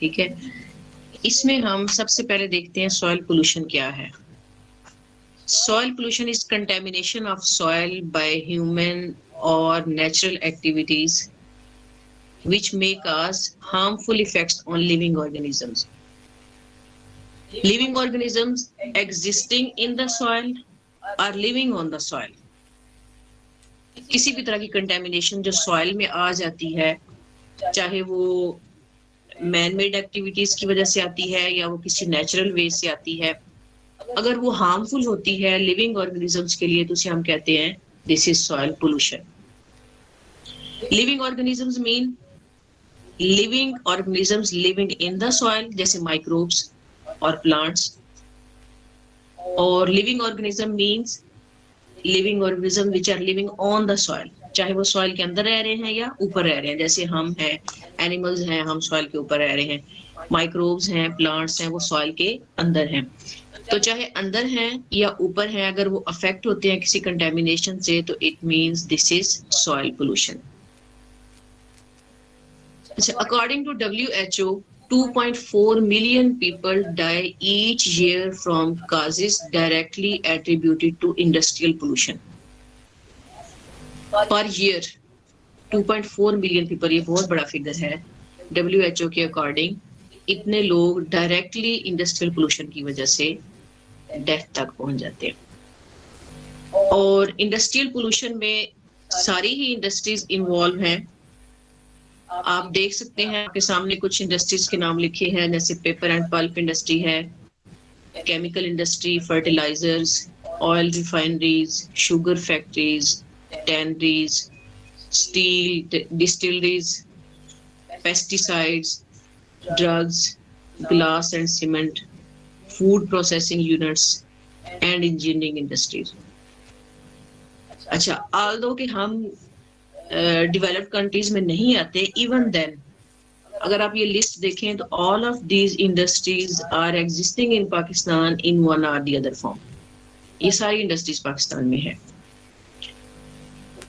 ठीक है। इसमें हम सबसे पहले देखते हैं सॉइल पोल्यूशन क्या है। Soil pollution is contamination of soil by human और natural activities which may cause harmful effects on living organisms. Living organisms existing in the soil are living on the soil. किसी भी तरह की contamination जो soil में आ जाती है, चाहे वो मैन मेड एक्टिविटीज की वजह से आती है या वो किसी नेचुरल वे से आती है, अगर वो हार्मफुल होती है लिविंग ऑर्गेनिजम्स के लिए तो उसे हम कहते हैं this is soil pollution. Living organisms mean living organisms living in the soil, जैसे माइक्रोब्स और प्लांट्स। और living organism means living organism which are living on the soil, चाहे वो सॉइल के अंदर रह रहे हैं या ऊपर रह रहे हैं, जैसे हम हैं, एनिमल्स हैं, हम सॉइल के ऊपर रह रहे हैं, माइक्रोब्स हैं, प्लांट्स हैं, वो सॉइल के अंदर हैं। तो चाहे अंदर हैं या ऊपर हैं, अगर वो अफेक्ट होते हैं किसी कंटेमिनेशन से तो it means this is soil pollution. According to WHO, 2.4 million people die each year from causes directly attributed to industrial pollution. Per year, 2.4 million people, ये बहुत बड़ा फिगर है। WHO के अकॉर्डिंग इतने लोग डायरेक्टली इंडस्ट्रियल पोल्यूशन की वजह से डेथ तक पहुंच जाते हैं। और इंडस्ट्रियल पोल्यूशन में सारी ही इंडस्ट्रीज इन्वॉल्व हैं। आप देख सकते हैं आपके सामने कुछ इंडस्ट्रीज के नाम लिखे हैं, जैसे पेपर एंड पल्प इंडस्ट्री है, chemical industry, fertilisers, oil refineries, sugar factories, tanneries, steel distilleries, pesticides, drugs, glass and cement, food processing units and engineering industries. अच्छा, ऑल्दो कि हम डेवलप्ड कंट्रीज में नहीं आते, इवन देन अगर आप ये लिस्ट देखें तो all of these industries are existing in Pakistan in one और द अदर फॉर्म। ये सारी इंडस्ट्रीज पाकिस्तान में है।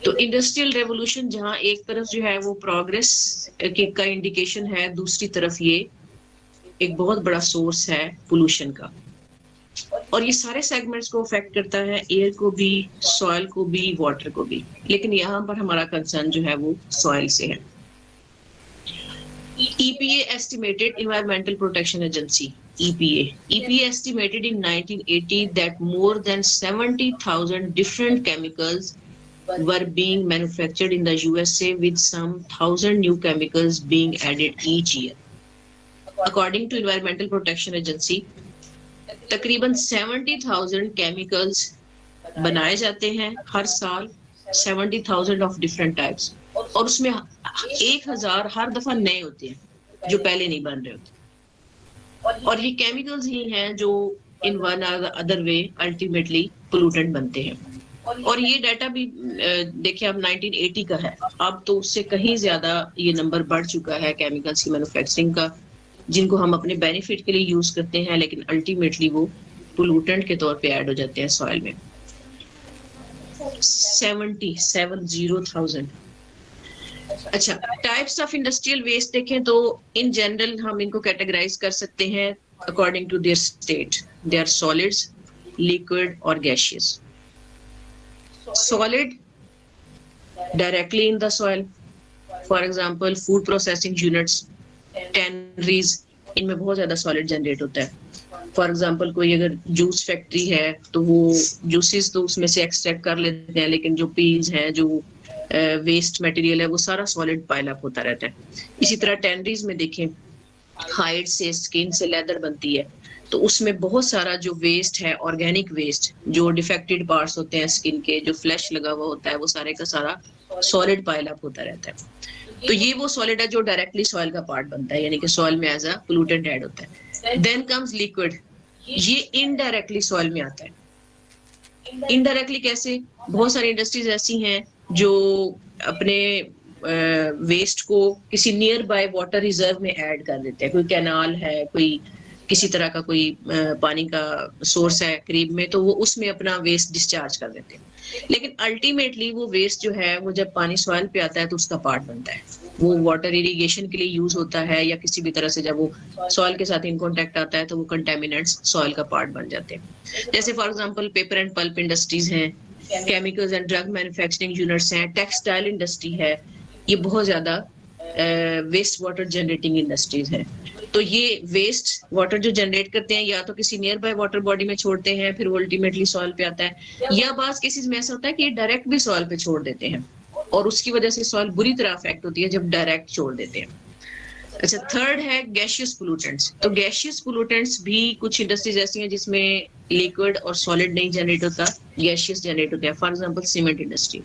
तो इंडस्ट्रियल रेवोल्यूशन जहां एक तरफ जो है वो प्रोग्रेस का इंडिकेशन है, दूसरी तरफ ये एक बहुत बड़ा सोर्स है पोल्यूशन का। और ये सारे सेगमेंट्स को अफेक्ट करता है, एयर को भी, सॉइल को भी, वाटर को भी, लेकिन यहाँ पर हमारा कंसर्न जो है वो सॉइल से है। EPA estimated Environmental Protection Agency, EPA estimated in 1980 that more than 70,000 different chemicals were being manufactured in the USA, with some 1,000 new chemicals being added each year. According to Environmental Protection Agency, तकरीबन 70,000 chemicals बनाए जाते हैं हर साल, 70,000 of different types, और उसमें 1,000 हर दफा नए होते हैं जो पहले नहीं बन रहे होते। और ये केमिकल्स ही हैं जो इन वन और अदर वे अल्टीमेटली पोल्यूटेंट बनते हैं। और ये डाटा भी देखिए अब 1980 का है, अब तो उससे कहीं ज्यादा ये नंबर बढ़ चुका है केमिकल्स की मैन्युफैक्चरिंग का, जिनको हम अपने बेनिफिट के लिए यूज करते हैं, लेकिन अल्टीमेटली वो पोल्यूटेंट के तौर पे ऐड हो जाते हैं सॉइल में। 70,000। अच्छा, टाइप्स ऑफ इंडस्ट्रियल वेस्ट देखें तो इन जनरल हम इनको कैटेगराइज कर सकते हैं according to their state. They are solids, liquid और gaseous. Solid directly in the soil, for example food processing units, tanneries, इनमें बहुत ज्यादा सॉलिड जनरेट होता है। फॉर एग्जांपल कोई अगर जूस फैक्ट्री है तो वो जूसेस तो उसमें से एक्सट्रैक्ट कर लेते हैं, लेकिन जो पील्स हैं, जो वेस्ट मटेरियल है, वो सारा सॉलिड पाइल अप होता रहता है। इसी तरह टैनरीज में देखें, हाइड से, स्किन से लेदर बनती है, तो उसमें बहुत सारा जो वेस्ट है, ऑर्गेनिक वेस्ट, जो डिफेक्टेड पार्ट्स होते हैं स्किन के, जो फ्लैश लगा हुआ होता है, वो सारे का सारा सॉलिड पाइल अप होता रहता है। तो ये वो सॉलिड है जो डायरेक्टली सॉइल का पार्ट बनता है, यानी कि सॉइल में एज अ पोल्यूटेंट ऐड होता है। देन कम्स लिक्विड, ये इनडायरेक्टली सॉइल में आता है। इनडायरेक्टली कैसे? बहुत सारी इंडस्ट्रीज ऐसी हैं जो अपने वेस्ट को किसी नियर बाय वाटर रिजर्व में ऐड कर देते हैं। कोई कैनाल है, कोई किसी तरह का कोई पानी का सोर्स है करीब में, तो वो उसमें अपना वेस्ट डिस्चार्ज कर देते हैं। लेकिन अल्टीमेटली वो वेस्ट जो है वो जब पानी सॉइल पे आता है तो उसका पार्ट बनता है, वो वाटर इरिगेशन के लिए यूज होता है या किसी भी तरह से जब वो सॉइल के साथ इन कॉन्टेक्ट आता है तो वो कंटेमिनेंट्स सॉइल का पार्ट बन जाते हैं। जैसे for example paper and pulp industries हैं, chemicals and drug manufacturing units हैं, टेक्सटाइल इंडस्ट्री है, ये बहुत ज्यादा वेस्ट वाटर जनरेटिंग इंडस्ट्रीज है। तो ये वेस्ट वाटर जो जनरेट करते हैं या तो किसी नियर बाय वाटर बॉडी में छोड़ते हैं, फिर वो अल्टीमेटली सॉइल पे आता है, या बास केसेस में ऐसा होता है कि ये डायरेक्ट भी सॉइल पे छोड़ देते हैं और उसकी वजह से सॉइल बुरी तरह अफेक्ट होती है जब डायरेक्ट छोड़ देते हैं। अच्छा, थर्ड है गैशियस पोल्यूटेंट्स। तो गैशियस पोल्यूटेंट्स भी कुछ इंडस्ट्रीज ऐसी हैं जिसमें लिक्विड और सॉलिड नहीं जनरेट होता, गैशियस जनरेट होता है। For example cement industry.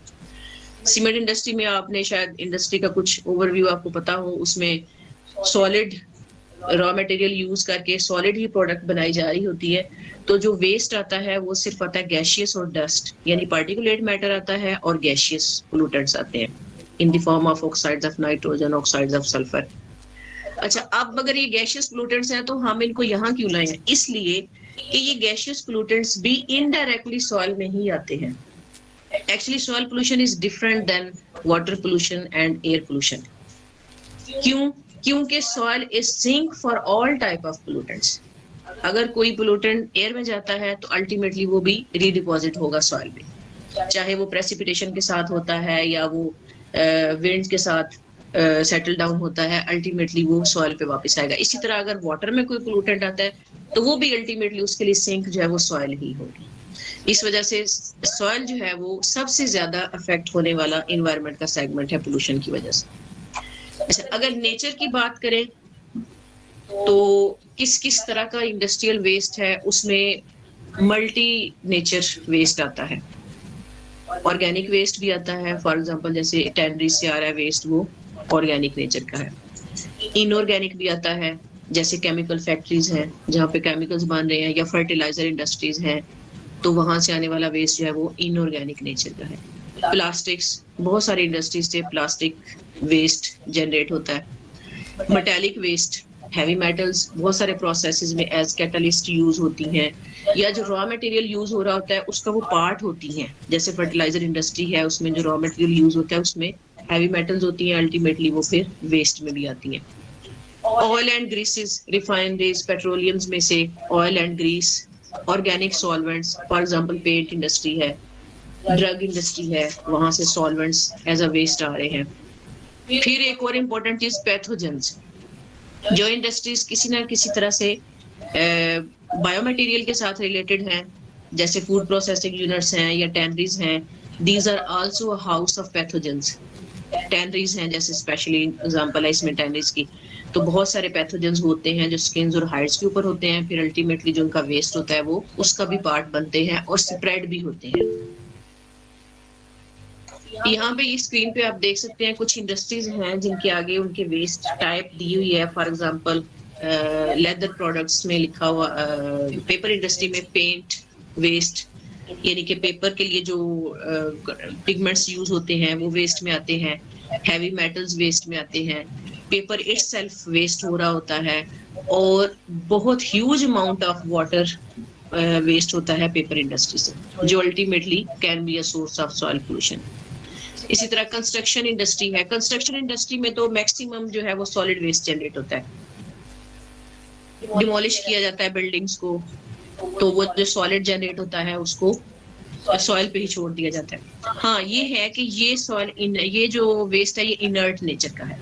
Cement industry में आपने शायद इंडस्ट्री का कुछ ओवरव्यू आपको पता हो, उसमें सॉलिड रॉ मटेरियल यूज करके सॉलिड ही प्रोडक्ट बनाई जा रही होती है। तो जो वेस्ट आता है वो सिर्फ आता है गैशियस और डस्ट, यानी पार्टिकुलेट मैटर आता है और गैशियस पोल्यूटेंट्स आते हैं in the form of oxides of nitrogen, oxides of sulphur. अच्छा, अब अगर ये गैशियस पोल्यूटेंट्स हैं तो हम इनको यहाँ क्यों लाए हैं? इसलिए कि ये गैशियस पोल्यूटेंट्स भी इनडायरेक्टली सॉइल में ही आते हैं। Actually soil pollution is different than water pollution and air pollution. क्यों? क्योंकि soil is sink for all type of pollutants. अगर कोई पोल्यूटेंट एयर में जाता है तो अल्टीमेटली वो भी रीडिपॉजिट होगा सॉइल में, चाहे वो प्रेसिपिटेशन के साथ होता है या वो विंड के साथ सेटल डाउन होता है, अल्टीमेटली वो सॉइल पे वापस आएगा। इसी तरह अगर वाटर में कोई पोल्यूटेंट आता है तो वो भी अल्टीमेटली उसके लिए सिंक जो है वो सॉइल ही होगी। इस वजह से सॉइल जो है वो सबसे ज्यादा अफेक्ट होने वाला इन्वायरमेंट का सेगमेंट है पोल्यूशन की वजह से। अच्छा, अगर नेचर की बात करें तो किस किस तरह का इंडस्ट्रियल वेस्ट है, उसमें मल्टी नेचर वेस्ट आता है। ऑर्गेनिक वेस्ट भी आता है, फॉर एग्जांपल जैसे टैनरीज से आ रहा है वेस्ट, वो ऑर्गेनिक नेचर का है। इनऑर्गेनिक भी आता है, जैसे केमिकल फैक्ट्रीज हैं जहाँ पे केमिकल्स बन रहे हैं, या फर्टिलाइजर इंडस्ट्रीज हैं, तो वहां से आने वाला वेस्ट जो है वो इनऑर्गेनिक नेचर का है। प्लास्टिक्स, बहुत सारी इंडस्ट्रीज से प्लास्टिक वेस्ट जनरेट होता है। मेटालिक वेस्ट, हैवी मेटल्स बहुत सारे प्रोसेसेस में एज कैटलिस्ट यूज होती हैं, या जो रॉ मटेरियल यूज हो रहा होता है उसका वो पार्ट होती हैं। जैसे फर्टिलाइजर इंडस्ट्री है, उसमें जो रॉ मटेरियल यूज होता है उसमें हैवी मेटल्स होती हैं, अल्टीमेटली वो फिर वेस्ट में भी आती हैं। Oil and greases, refineries, petroleums में से oil and grease, organic solvents, for example paint industry है, ड्रग इंडस्ट्री है, वहां से सॉल्वेंट्स एज अ वेस्ट आ रहे हैं। फिर एक और इम्पोर्टेंट चीज पैथोजेंस, जो इंडस्ट्रीज किसी ना किसी तरह से बायोमटेरियल के साथ रिलेटेड हैं, जैसे फूड प्रोसेसिंग यूनिट्स हैं या टैनरीज हैं, these are also a house of pathogens. Tanneries हैं जैसे स्पेशली एग्जांपल है इसमें टैनरीज की, तो बहुत सारे पैथोजेंस होते हैं जो स्किन्स और हाइड्स के ऊपर होते हैं, फिर अल्टीमेटली जो उनका वेस्ट होता है वो उसका भी पार्ट बनते हैं और स्प्रेड भी होते हैं। यहाँ पे इस स्क्रीन पे आप देख सकते हैं कुछ इंडस्ट्रीज हैं जिनके आगे उनके वेस्ट टाइप दी हुई है। फॉर एग्जांपल लेदर प्रोडक्ट्स में लिखा हुआ, पेपर इंडस्ट्री में पेंट वेस्ट, यानी कि पेपर के लिए जो पिगमेंट्स यूज होते हैं वो वेस्ट में आते हैं। हैवी मेटल्स वेस्ट में आते हैं, पेपर इटसेल्फ वेस्ट हो रहा होता है, और बहुत huge amount of water waste होता है पेपर इंडस्ट्री से, जो ultimately can be a source of soil pollution. इसी तरह कंस्ट्रक्शन इंडस्ट्री है, कंस्ट्रक्शन इंडस्ट्री में तो मैक्सिमम जो है वो सॉलिड वेस्ट जनरेट होता है। डिमोलिश किया जाता है बिल्डिंग्स को, तो वो जो सॉलिड जनरेट होता है उसको सॉइल पे ही छोड़ दिया जाता है। हाँ, ये है कि ये सॉइल ये जो वेस्ट है ये इनर्ट नेचर का है,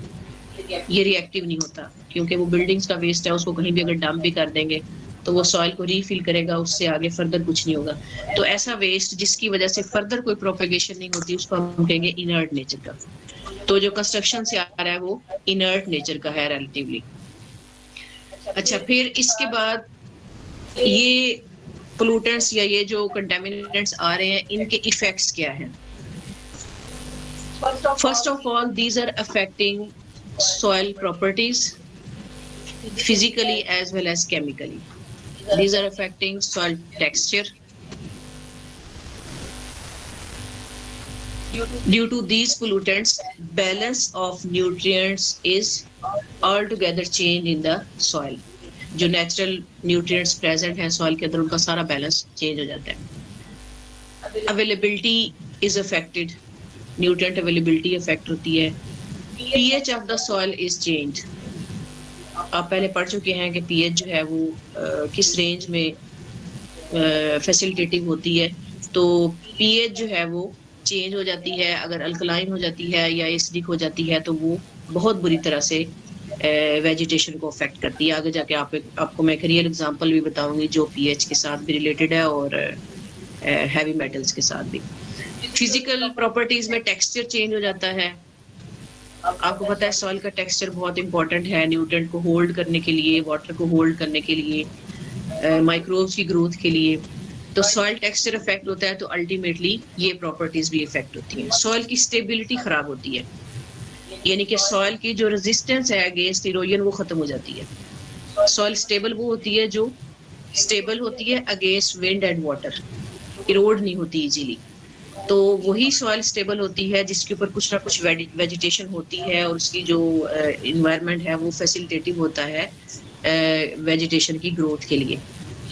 ये रिएक्टिव नहीं होता, क्योंकि वो बिल्डिंग्स का वेस्ट है, उसको कहीं भी अगर डंप भी कर देंगे तो वो सॉइल को रीफिल करेगा, उससे आगे फर्दर कुछ नहीं होगा। तो ऐसा वेस्ट जिसकी वजह से फर्दर कोई प्रोपेगेशन नहीं होती उसको हम कहेंगे इनर्ट नेचर का। तो जो कंस्ट्रक्शन से आ रहा है वो इनर्ट नेचर का है रिलेटिवली। अच्छा, फिर इसके बाद ये पोल्यूटेंट्स या ये जो कंटेमिनेंट्स आ रहे हैं इनके इफेक्ट्स क्या हैं? First of all, these are affecting soil properties physically as well as chemically. These are affecting soil texture. Due to these pollutants, balance of nutrients is altogether changed in the soil. जो natural nutrients present हैं soil के अंदर उनका सारा balance change हो जाता है। Availability is affected, nutrient availability affect होती है। PH of the soil is change. आप पहले पढ़ चुके हैं कि पीएच जो है वो किस रेंज में फैसिलिटेटिव होती है। तो पीएच जो है वो चेंज हो जाती है, अगर अल्कलाइन हो जाती है या एसिडिक हो जाती है तो वो बहुत बुरी तरह से वेजिटेशन को अफेक्ट करती है। आगे जाके आपको मैं एक रियल एग्जांपल भी बताऊंगी जो पीएच के साथ भी रिलेटेड है और हैवी मेटल्स के साथ भी। फिजिकल प्रॉपर्टीज में टेक्सचर चेंज हो जाता है। आपको पता है सॉइल का टेक्सचर बहुत इंपॉर्टेंट है न्यूट्रिएंट को होल्ड करने के लिए, वाटर को होल्ड करने के लिए, माइक्रोब्स की ग्रोथ के लिए। तो सॉइल टेक्सचर इफेक्ट होता है तो अल्टीमेटली ये प्रॉपर्टीज भी इफेक्ट होती हैं। सॉइल की स्टेबिलिटी खराब होती है, यानी कि सॉइल की जो रेजिस्टेंस है अगेंस्ट इरोजन वो खत्म हो जाती है। सॉइल स्टेबल वो होती है जो स्टेबल होती है against wind and water, Erode नहीं होती इजीली। तो वही सॉइल स्टेबल होती है जिसके ऊपर कुछ ना कुछ वेजिटेशन होती है और उसकी जो इन्वायरमेंट है वो फैसिलिटेटिव होता है वेजिटेशन की ग्रोथ के लिए।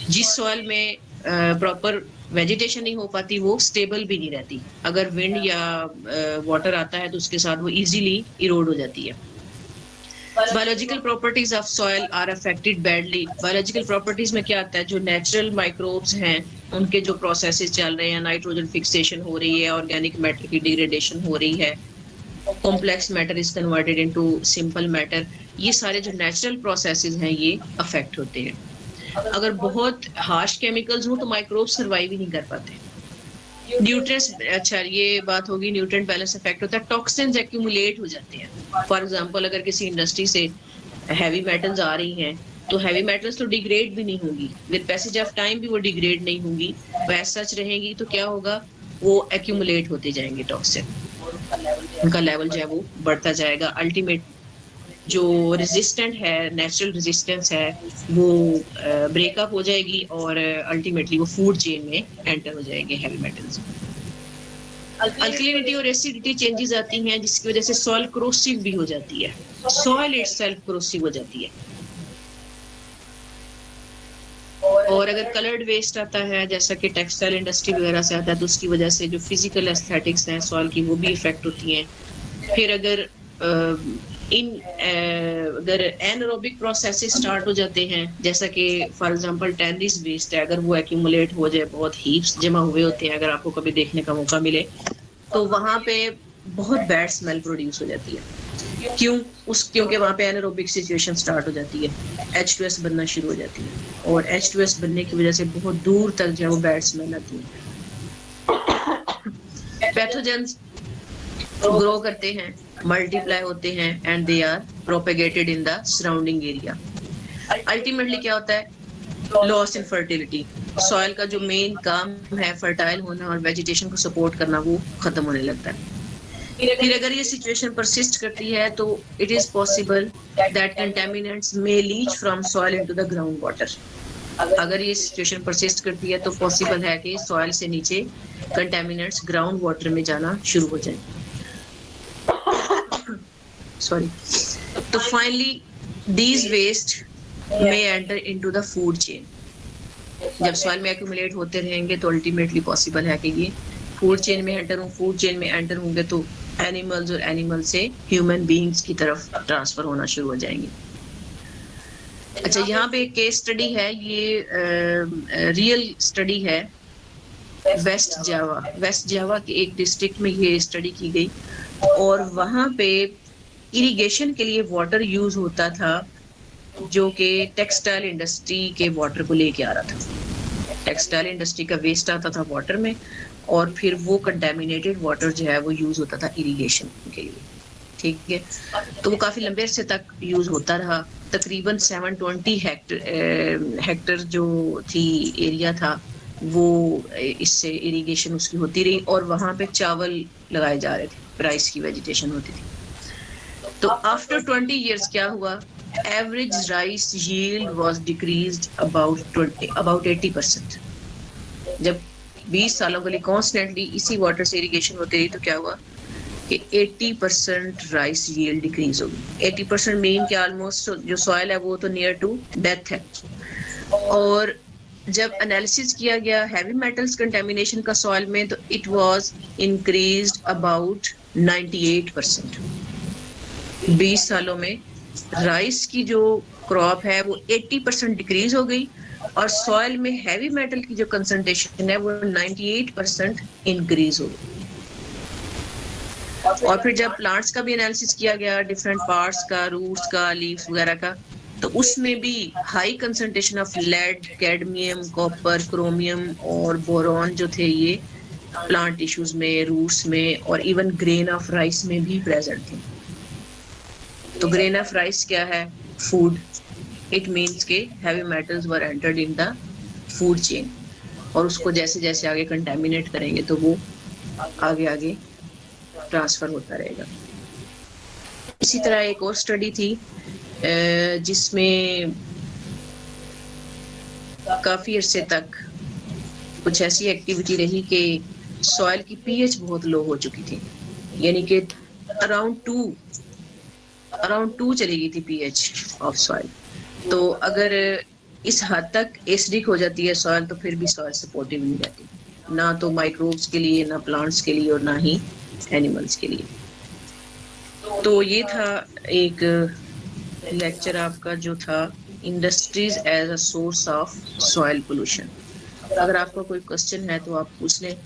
जिस सॉइल में प्रॉपर वेजिटेशन नहीं हो पाती वो स्टेबल भी नहीं रहती। अगर विंड या वाटर आता है तो उसके साथ वो इजीली इरोड हो जाती है। Biological properties of soil are affected badly. Biological properties में क्या आता है, जो नेचुरल माइक्रोब्स हैं उनके जो प्रोसेसेस चल रहे हैं, नाइट्रोजन फिक्सेशन हो रही है, ऑर्गेनिक मैटर की डिग्रेडेशन हो रही है, complex matter is converted into simple matter, ये सारे जो नेचुरल प्रोसेसेस हैं ये अफेक्ट होते हैं। अगर बहुत हार्श केमिकल्स हो तो माइक्रोब सर्वाइव ही नहीं कर पाते। न्यूट्रिएंट्स, अच्छा ये बात होगी, न्यूट्रिएंट बैलेंस इफेक्ट होता है, टॉक्सिन्स एक्यूमुलेट हो जाते हैं। फॉर एग्जांपल अगर किसी इंडस्ट्री से हैवी मेटल्स आ रही हैं तो हैवी मेटल्स तो डिग्रेड भी नहीं होंगी, विद पैसेज ऑफ टाइम भी वो डिग्रेड नहीं होंगी, वो एज सच रहेंगी। तो क्या होगा, वो एक्यूमुलेट होते जाएंगे टॉक्सिन, उनका लेवल जो है वो बढ़ता जाएगा। अल्टीमेट जो रेजिस्टेंट है, नेचुरल रेजिस्टेंस है, वो ब्रेकअप हो जाएगी और अल्टीमेटली वो फूड चेन में एंटर हो जाएंगे हैवी मेटल्स। अल्कलिनिटी और एसिडिटी चेंजेस आती हैं जिसकी वजह से सॉइल क्रोसिव भी हो जाती है, सॉइल इटसेल्फ क्रोसिव हो जाती है। और अगर कलर्ड वेस्ट आता है जैसा कि टेक्सटाइल इंडस्ट्री वगैरह से आता है तो उसकी वजह से जो फिजिकल एस्थेटिक्स हैं सॉइल की वो भी इफेक्ट होती हैं। फिर अगर अगर एनारोबिक प्रोसेसेस स्टार्ट हो जाते हैं, जैसा कि फॉर एग्जांपल टेनिस वेस्ट है, अगर वो एक्यूमुलेट हो जाए, बहुत हीप्स जमा हुए होते हैं, अगर आपको कभी देखने का मौका मिले तो वहाँ पे बहुत बैड स्मेल प्रोड्यूस हो जाती है। क्योंकि वहाँ पे एनारोबिक सिचुएशन स्टार्ट हो जाती है, H2S बनना शुरू हो जाती है और H2S बनने की वजह से बहुत दूर तक जो है वो बैड स्मेल आती है। पैथोजेंस ग्रो करते हैं, मल्टीप्लाई होते हैं and they are propagated in the surrounding area. Ultimately क्या होता है, लॉस इन फर्टिलिटी। सॉइल का जो मेन काम है फर्टाइल होना और वेजिटेशन को सपोर्ट करना वो खत्म होने लगता है। फिर अगर ये सिचुएशन परसिस्ट करती है तो it is possible that contaminants may leach from soil into the ground water. अगर ये सिचुएशन परसिस्ट करती है तो पॉसिबल है कि सॉइल से नीचे कंटेमिनेंट्स ग्राउंड वाटर में जाना शुरू हो जाए। सॉरी। तो finally these waste may enter into the food chain. जब सॉइल में एक्यूमुलेट होते रहेंगे तो अल्टीमेटली पॉसिबल है कि ये फूड चेन में एंटर हों। फूड चेन में एंटर होंगे तो एनिमल्स और एनिमल से ह्यूमन बीइंग्स की तरफ ट्रांसफर होना शुरू हो जाएंगे। अच्छा, यहाँ पे एक केस स्टडी है, ये रियल स्टडी है, वेस्ट जावा के एक डिस्ट्रिक्ट में ये स्टडी की गई और वहाँ पे इरिगेशन के लिए वाटर यूज होता था जो कि टेक्सटाइल इंडस्ट्री के वाटर को लेके आ रहा था। टेक्सटाइल इंडस्ट्री का वेस्ट आता था वाटर में और फिर वो कंटेमिनेटेड वाटर जो है वो यूज होता था इरिगेशन के लिए, ठीक है। तो वो काफी लंबे अरसे तक यूज होता रहा। तकरीबन 720 हेक्टर जो थी एरिया था वो इससे इरिगेशन उसकी होती रही और वहां पे चावल लगाए जा रहे थे, राइस की वेजिटेशन होती थी। तो आफ्टर 20 years क्या हुआ, average rice yield was decreased about 80%। जब 20 सालों के लिए कॉन्स्टेंटली इसी वाटर से इरिगेशन होती रही तो क्या हुआ कि 80% राइस यील्ड डिक्रीज होगी। 80% मीन के ऑलमोस्ट जो सॉइल है वो तो नियर टू डेथ है। और जब एनालिसिस किया गया हैवी मेटल्स कंटेमिनेशन का सॉइल में, तो इट वाज इंक्रीज्ड अबाउट 98%। 20 सालों में राइस की जो क्रॉप है वो 80% डिक्रीज हो गई और सॉइल में हैवी मेटल की जो कंसंट्रेशन है वो 98% इंक्रीज हो गई। और फिर जब प्लांट्स का भी एनालिसिस किया गया, डिफरेंट पार्ट्स का, रूट्स का, लीव्स वगैरह का, तो उसमें भी high concentration of lead, cadmium, copper, chromium और बोरॉन जो थे ये प्लांट टिश्यूज में, रूट्स में और इवन ग्रेन ऑफ राइस में भी प्रेजेंट थे। तो ग्रेन ऑफ राइस क्या है? फूड। इट मीन्स के heavy metals were entered in the food chain और उसको जैसे जैसे आगे कंटेमिनेट करेंगे तो वो आगे आगे ट्रांसफर होता रहेगा। इसी तरह एक और स्टडी थी जिसमें काफी अरसे तक कुछ ऐसी एक्टिविटी रही कि सॉइल की पीएच बहुत लो हो चुकी थी, यानी कि अराउंड टू चली गई थी पीएच ऑफ सॉइल। तो अगर इस हद तक एसिडिक हो जाती है सॉइल तो फिर भी सॉइल सपोर्टिव नहीं रहती, ना तो माइक्रोब्स के लिए, ना प्लांट्स के लिए और ना ही एनिमल्स के लिए। तो ये था एक लेक्चर आपका जो था industries as a source of soil pollution. अगर आपका कोई क्वेश्चन है तो आप पूछ लें।